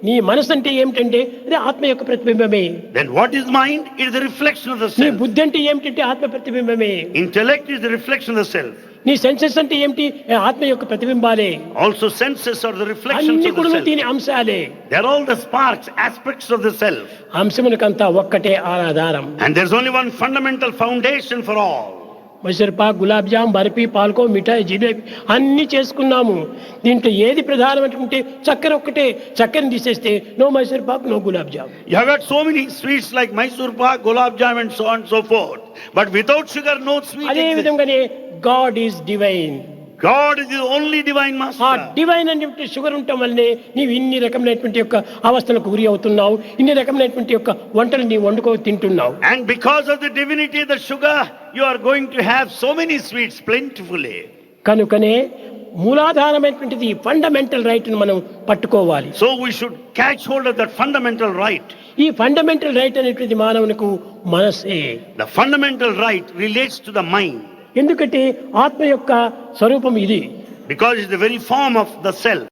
నీ మనసు అంటే ఏమిటంటే అది ఆత్మ యొక్క ప్రతిబింబమే. Then what is mind? It is the reflection of the నీ self. బుద్ధి అంటే ఏమిటంటే ఆత్మ ప్రతిబింబమే. Intellect is the reflection of the self. నీ సెన్సెస్ అంటే ఏమిటి? ఆత్మ యొక్క ప్రతిబింబాలే. Also senses are the reflections అన్ని of the కూడా self. దీని అంశాలే. They are all the sparks, aspects of the self. అంశమునకంతా ఒక్కటే ఆధారం. And there is only one fundamental foundation for all. Mysore pak, gulab jam, barfi, పాల్కో, మిఠాయి, జిలేబీ అన్ని చేసుకున్నాము. దీంట్లో ఏది ప్రధానమంటే చక్కెర ఒక్కటే. చక్కెరని తీసేస్తే no Mysore pak, no gulab jam. You have got so many sweets like Mysore pak, gulab jam and so on and so forth. But without sugar, no sweet అదే exists. విధంగానే God is divine. God is the only divine ఆ master. Divine అనేటువంటి sugar ఉండటం వల్లనే నీవు ఇన్ని రకమైనటువంటి యొక్క అవస్థలకు గురి అవుతున్నావు. ఇన్ని రకమైనటువంటి యొక్క వంటలు నీవు వండుకో తింటున్నావు. And because of the divinity of the sugar, you are going to have so many sweets plentifully. కనుకనే మూలాధారమైనటువంటిది ఫండమెంటల్ రైట్ ను మనం పట్టుకోవాలి. So we should catch hold of that fundamental right. ఈ ఫండమెంటల్ రైట్ అనేటువంటి మానవునికి మనసే. The fundamental right relates to the mind. ఎందుకంటే ఆత్మ యొక్క స్వరూపం ఇది. Because it's the very form of the self.